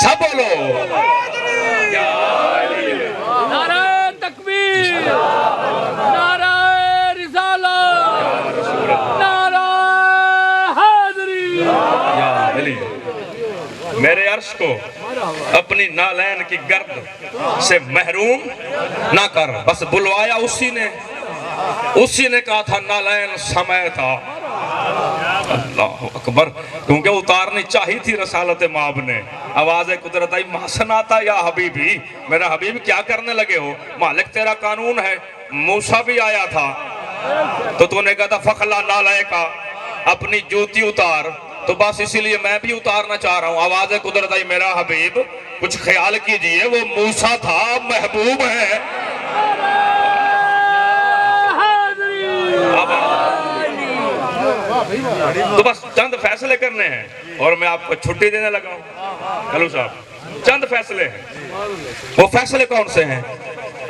सब बोलो। नारे तकबीर, नारे रिसालत, नारे हाज़री। या अली, मेरे अर्श को अपनी नालैन की गर्द से महरूम ना कर। बस बुलवाया उसी ने कहा था नालैन समय था। अल्लाह अकबर, क्योंकि उतारनी चाहिए थी रसालत माब ने। आवाज़ कुदरत आई, महसनाता या हबीबी, मेरा हबीब क्या करने लगे हो, मालिक तेरा कानून है। मूसा भी आया था तो तूने कहा था फखला नालय का, अपनी जूती उतार, तो बस इसीलिए मैं भी उतारना चाह रहा हूँ। आवाज़ कुदरत आई, मेरा हबीब कुछ ख्याल कीजिए, वो मूसा था, महबूब है। तो बस चंद फैसले करने हैं और मैं आपको छुट्टी देने लगा हूं। कलू साहब, चंद फैसले हैं। वो फैसले कौन से हैं?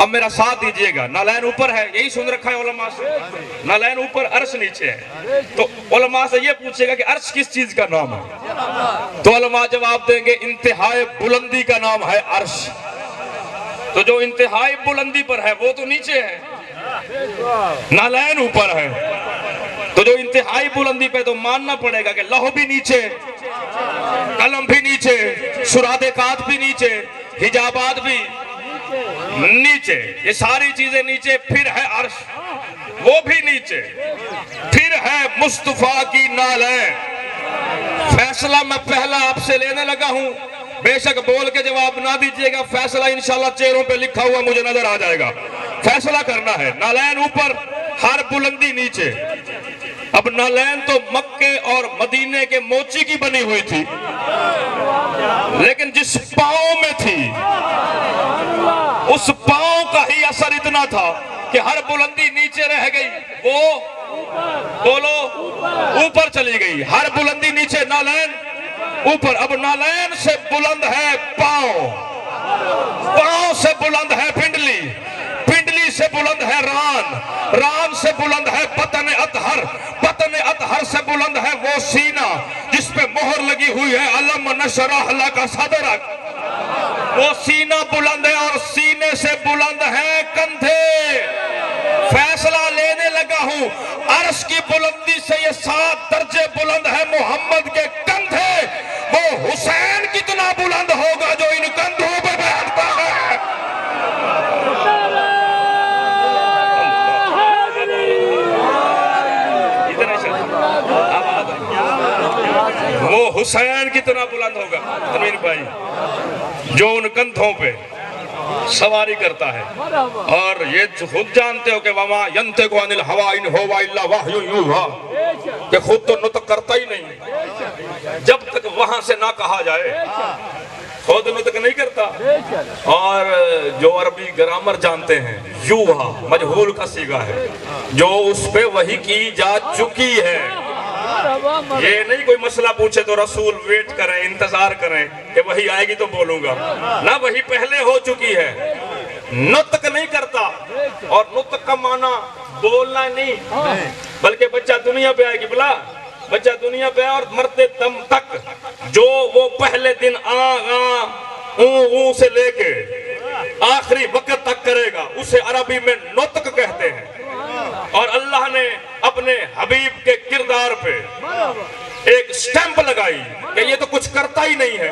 अब मेरा साथ दीजिएगा। नालैन ऊपर है, यही सुन रखा है उलमा से। नालैन ऊपर, अर्श नीचे है। तो उलमा से ये पूछेगा कि अर्श किस चीज का नाम है, तो उलमा जवाब देंगे इंतहाई बुलंदी का नाम है अर्श। तो जो इंतहाई बुलंदी पर है वो तो नीचे है, नालैन ऊपर है। तो जो इंतहाई बुलंदी पे तो मानना पड़ेगा कि लौह भी नीचे, कलम भी नीचे, सुरादेकात भी नीचे, हिजाबात भी नीचे, ये सारी चीजें नीचे। फिर है अर्श, वो भी नीचे। फिर है मुस्तफा की नालैन। फैसला मैं पहला आपसे लेने लगा हूं, बेशक बोल के जवाब ना दीजिएगा, फैसला इंशाल्लाह चेहरों पे लिखा हुआ मुझे नजर आ जाएगा। फैसला करना है, नालैन ऊपर, हर बुलंदी नीचे। अब नालैन तो मक्के और मदीने के मोची की बनी हुई थी, लेकिन जिस पांव में थी उस पांव का ही असर इतना था कि हर बुलंदी नीचे रह गई, वो बोलो ऊपर चली गई। हर बुलंदी नीचे, नालैन ऊपर। अब नालैन से बुलंद है पांव, पांव से बुलंद है पिंडली, पिंडली से बुलंद है रान, रान से बुलंद है बतन अतहर, बतन अतहर से बुलंद है वो सीना जिसपे मोहर लगी हुई है अलम नशरह लका सदरक। वो सीना बुलंद है और सीने से बुलंद है कंधे। फैसला लेने लगा हूं, अर्श की बुलंदी से ये 7 दर्जे बुलंद है मोहम्मद के कंधे। वो हुसैन कितना बुलंद होगा जो इन कंधों पे बैठता है। वो हुसैन कितना बुलंद होगा अमीर भाई, जो उन कंधों पे सवारी करता है। और ये खुद जानते हो कि वमा यंतिकु अनिल हवा इन हुवा इल्ला वह्यु यूहा, कि खुद तो नुतक करता ही नहीं, जब तक वहां से ना कहा जाए खुद नुतक नहीं करता। और जो अरबी ग्रामर जानते हैं, यूहा मजहूल का सीगा है, जो उस पे वही की जा चुकी है। ये नहीं कोई मसला पूछे तो रसूल वेट करें, इंतजार करें कि वही आएगी तो बोलूंगा ना, वही पहले हो चुकी है। नुतक नहीं करता, और नुतक का माना बोलना नहीं, बल्कि बच्चा दुनिया पे आएगी, बोला बच्चा दुनिया पे और मरते दम तक जो वो पहले दिन आ ऊ से लेके आखिरी वक्त तक करेगा, उसे अरबी में नुतक कहते हैं। और अल्लाह ने अपने हबीब के किरदार पे एक स्टैंप लगाई कि ये तो कुछ करता ही नहीं है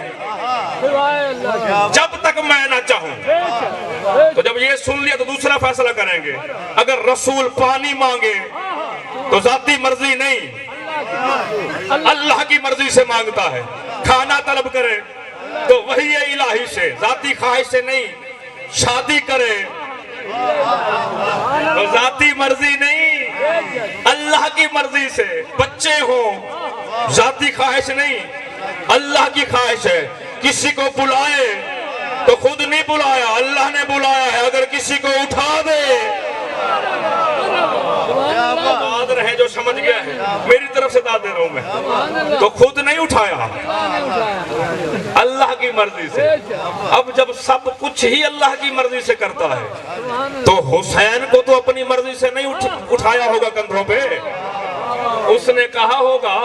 जब तक मैं ना चाहूं। तो जब ये सुन लिया तो दूसरा फैसला करेंगे। अगर रसूल पानी मांगे तो जाती मर्जी नहीं, अल्लाह की मर्जी से मांगता है। खाना तलब करे तो वही है इलाही से, जाती ख्वाहिश से नहीं। शादी करे तो जाती मर्जी नहीं, अल्लाह की मर्जी से। बच्चे हो, जाती ख्वाहिश नहीं, अल्लाह की ख्वाहिश है। किसी को बुलाए तो खुद नहीं बुलाया, अल्लाह ने बुलाया है। अगर किसी को उठा दे, बात रहे जो समझ गया है, मेरी तरफ से दाद दे रहा हूं मैं, तो खुद नहीं उठाया, अल्लाह की मर्जी से। अब जब सब कुछ ही अल्लाह की मर्जी से करता है तो हुसैन को तो अपनी मर्जी से नहीं उठाया होगा कंधों पे, उसने कहा होगा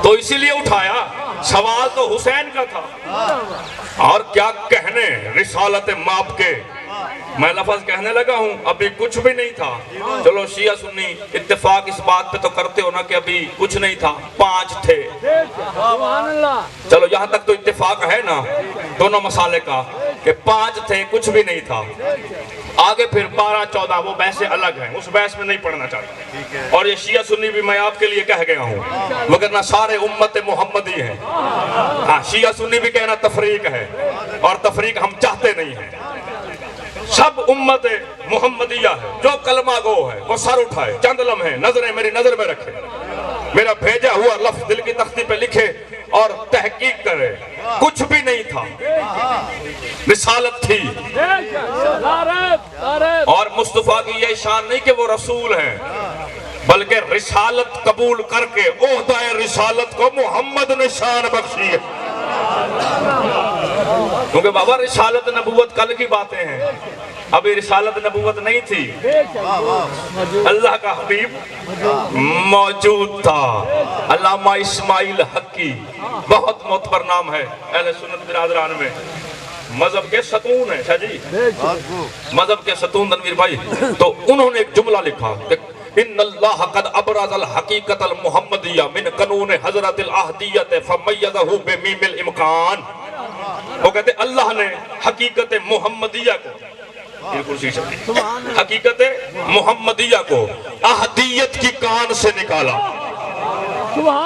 तो इसीलिए उठाया। सवाल तो हुसैन का था। और क्या कहने रिसालत माप के, मैं लफ्ज कहने लगा हूं, अभी कुछ भी नहीं था। चलो शिया सुन्नी इत्तेफाक इस बात पे तो करते हो ना कि अभी कुछ नहीं था, 5 थे। चलो यहां तक तो इत्तेफाक है ना दोनों मसाले का कि 5 थे, कुछ भी नहीं था। आगे फिर 12-14 वो बहसें अलग हैं, उस बहस में नहीं पढ़ना चाहता। और ये शिया सुन्नी भी मैं आपके लिए कह गया हूँ, मगर ना सारे उम्मत मोहम्मदी हैं। हाँ, शिया सुन्नी भी कहना तफरीक है, और तफरीक हम चाहते नहीं हैं। सब उम्मत मोहम्मदिया है, जो कलमा गो है वो सर उठाए, चंद लम्हे नजरें मेरी नजर में रखे, मेरा भेजा हुआ लफ्ज दिल की तख्ती पे लिखे और तहकीक करे। कुछ भी नहीं था, रिसालत थी। और मुस्तफा की यह शान नहीं कि वो रसूल हैं, बल्कि रिसालत कबूल करके ओहदाए रिसालत को मोहम्मद ने शान बख्शी है। क्योंकि बाबा रिसालत नबूवत कल की बातें हैं, अभी रिसालत नबूवत नहीं थी। अल्लाह का हबीब मौजूद था। अल्लामा इस्माइल हक्की बहुत मोतबर नाम है अहले सुन्नत बिरादरान में, मजहब के सतून है। शाह जी मजहब के सतून तनवीर भाई, तो उन्होंने एक जुमला लिखा, इन्नल्लाह कद अबरज़ल हकीकतल मुहम्मदिया मिन कनून हज़रतिल अहदियत फमय्यज़हु बिमीमिल इम्कान। वो कहते अल्लाह ने हकीकत मुहम्मदिया को, हकीकत मुहम्मदिया को अहदियत की कान से निकाला।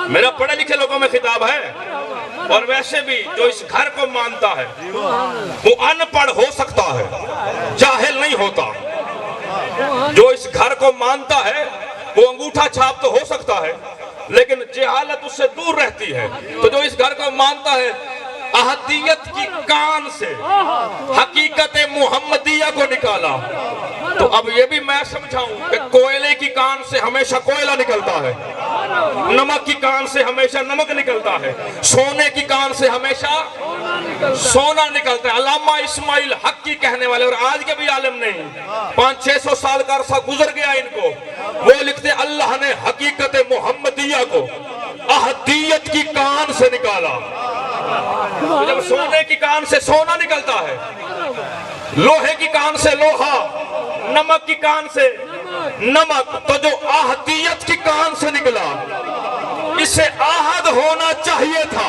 मेरा पढ़े लिखे लोगों में खिताब है। और वैसे भी जो इस घर को मानता है वो अनपढ़ हो सकता है, जाहिल नहीं होता। जो इस घर को मानता है वो अंगूठा छाप तो हो सकता है, लेकिन जहालत उससे दूर रहती है। तो जो इस घर को मानता है अहदियत की कान से हकीकत मुहम्मदिया को निकाला। तो अब ये भी मैं समझाऊं कि कोयले की कान से हमेशा कोयला निकलता है, नमक की कान से हमेशा नमक निकलता है, सोने की कान से हमेशा सोना निकलता है। अल्लामा इस्माइल हक्की कहने वाले, और आज के भी आलिम नहीं, 500-600 साल का अरसा गुजर गया इनको, वो लिखते अल्लाह ने हकीकत मुहम्मदिया को अहदियत की कान से निकाला। तो जब सोने की कान से सोना निकलता है, लोहे की कान से लोहा, नमक की कान से नमक, तो जो अहदियत की कान से निकला इसे आहद होना चाहिए था।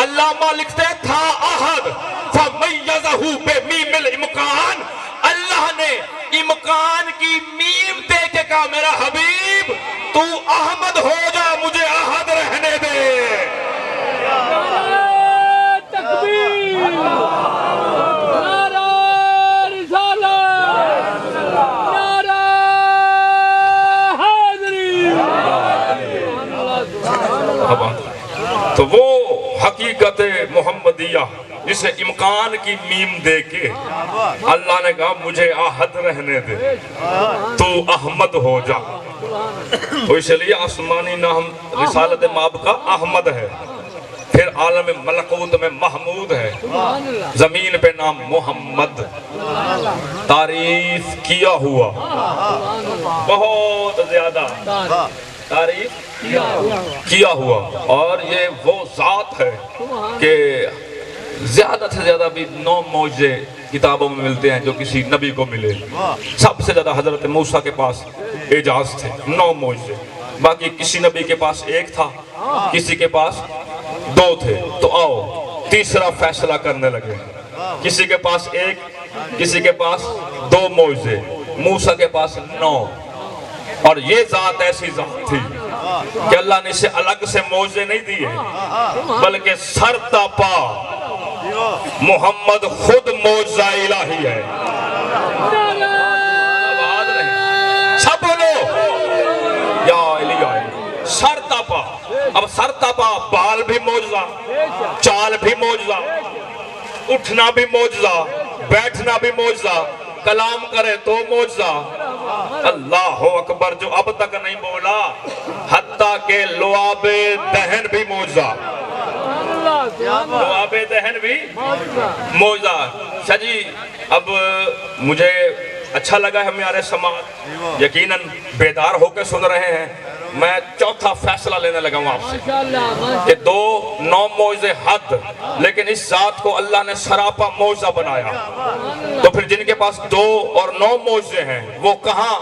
अल्लामा लिखते था अहद फमय्यज़हु बिमीमिल इम्कान। अल्लाह ने इम्कान की मीम दे के कहा मेरा हबीब तू अहमद हो जा, मुझे अहद रहने दे। तो वो हकीकत मोहम्मदिया जिसे इम्कान की मीम दे के अल्लाह ने कहा मुझे आहद रहने दे, तू अहमद हो जा। तो इसलिए आसमानी नाम रिसालत माब का अहमद है, फिर आलम मलकूत में महमूद है, जमीन पे नाम मोहम्मद। तारीफ किया हुआ, बहुत ज्यादा तारीफ किया हुआ। और ये वो जात है कि ज्यादा से ज्यादा भी 9 मौजे किताबों में मिलते हैं जो किसी नबी को मिले। सबसे ज्यादा हजरत मूसा के पास एजाज थे, 9 मौजे। बाकी किसी नबी के पास 1 था, किसी के पास 2 थे। तो आओ तीसरा फैसला करने लगे। किसी के पास 1, किसी के पास 2 मौजे, मूसा के पास 9। और ये जात ऐसी जात थी कि अल्लाह ने इसे अलग से मौजे नहीं दिए, बल्कि सरतापा मोहम्मद खुद मौजा इलाही है। सब बोलो या इलिया, सरतापा। अब सरतापा बाल भी मौजा, चाल भी मौजा, उठना भी मौजा, बैठना भी मौजा, कलाम करे तो मौजा। अल्लाह अकबर, जो अब तक नहीं बोला हत्ता के लुआबे दहन भी मौजा, लुआबे दहन भी मौजा। शाह जी अब मुझे अच्छा लगा है, हमारे समाज यकीनन बेदार होकर सुन रहे हैं, मैं चौथा फैसला लेने लगा हूं आपसे माशाल्लाह कि 2 9 मौजे हद, लेकिन इस जात को अल्लाह ने सरापा मौजा बनाया। तो फिर जिनके पास 2 और 9 मौजे हैं वो कहां?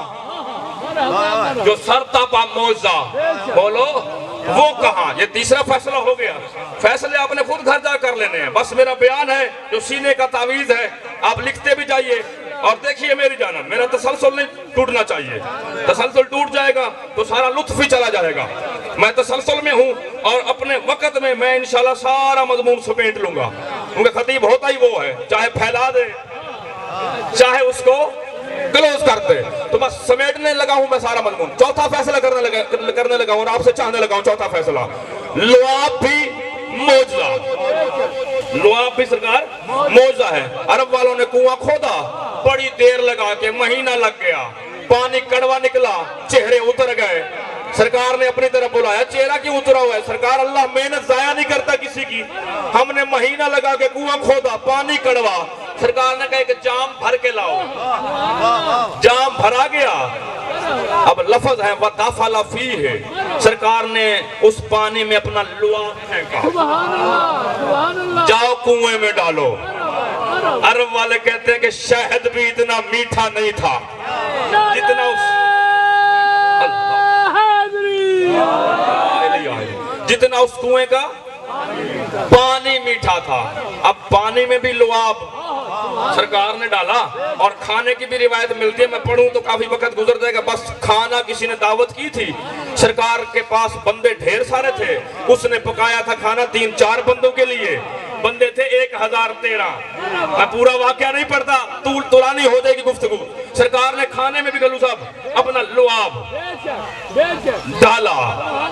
जो सरतापा मौजा बोलो वो कहां? ये तीसरा फैसला हो गया। फैसले आपने खुद घर जा कर लेने हैं, बस मेरा बयान है जो सीने का तावीज है, आप लिखते भी जाइए और देखिए मेरी जानब, मेरा तसलसल नहीं टूटना चाहिए। तसलसल टूट जाएगा तो सारा लुत्फ ही चला जाएगा। मैं तसलसल में हूं और अपने वक्त में मैं इंशाल्लाह सारा मजमून समेट लूंगा, क्योंकि खतीब होता ही वो है, चाहे फैला दे चाहे उसको क्लोज कर दे, तो बस समेटने लगा हूं मैं सारा मजमून। चौथा फैसला करने लगा हूं और आपसे चाहने लगा हूं चौथा फैसला, लुआब भी मौजा। लुआब भी सरकार मौजा है। अरब वालों ने कुआं खोदा, बड़ी देर लगा के महीना लग गया, पानी कड़वा निकला, चेहरे उतर गए। सरकार ने अपनी तरफ बुलाया, चेहरा क्यों उतरा हुआ है? सरकार अल्लाह मेहनत जाया नहीं करता किसी की। हमने महीना लगा के कुआं खोदा, पानी कड़वा। सरकार ने कहा कि जाम भर के लाओ, जाम भरा गया। अब लफ्ज है वदाफला फी है, सरकार ने उस पानी में अपना लुआब फेंका, सुभान अल्लाह जाओ कुएं में डालो। अरब वाले कहते हैं कि शहद भी इतना मीठा नहीं था जितना जितना उस कुएं का पानी मीठा था। अब पानी में भी लुआब सरकार ने डाला। और खाने की भी रिवायत मिलती है, मैं पढ़ूं तो काफी वक्त गुजर जाएगा। बस खाना किसी ने दावत की थी, सरकार के पास बंदे ढेर सारे थे, उसने पकाया था खाना 3-4 बंदों के लिए। बंदे थे 1013। मैं पूरा वाकया नहीं पढ़ता, तुरानी हो जाएगी गुफ्तगू। सरकार ने खाने में भी गलू साहब अपना लुआब डाला।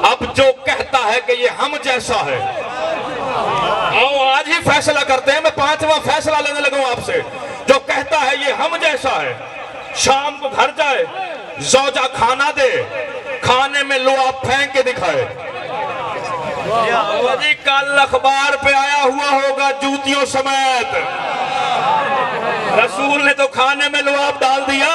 अब जो कहता है कि ये हम जैसा है, आओ आज ही फैसला करते हैं। मैं 5वां फैसला लेने लगा हूं आपसे। जो कहता है ये हम जैसा है, शाम को घर जाए, जौजा खाना दे, खाने में लुआब फेंक के दिखाए। जी कल अखबार पे आया हुआ होगा जूतियों समेत, रसूल ने तो खाने में लुआब डाल दिया,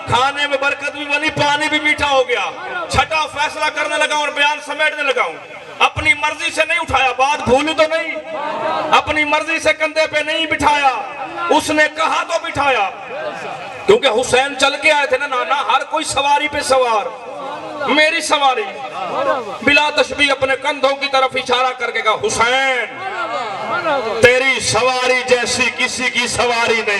खाने में बरकत भी बनी, पानी भी मीठा हो गया। छठा फैसला करने लगा और बयान समेटने लगा हूं। अपनी मर्जी से नहीं उठाया, बात भूली तो नहीं, अपनी मर्जी से कंधे पे नहीं बिठाया, उसने कहा तो बिठाया। क्योंकि हुसैन चल के आए थे ना नाना, हर कोई सवारी पे सवार, मेरी सवारी। बिला तशबीह अपने कंधों की तरफ इशारा करके कहा, हुसैन तेरी सवारी जैसी किसी की सवारी नहीं।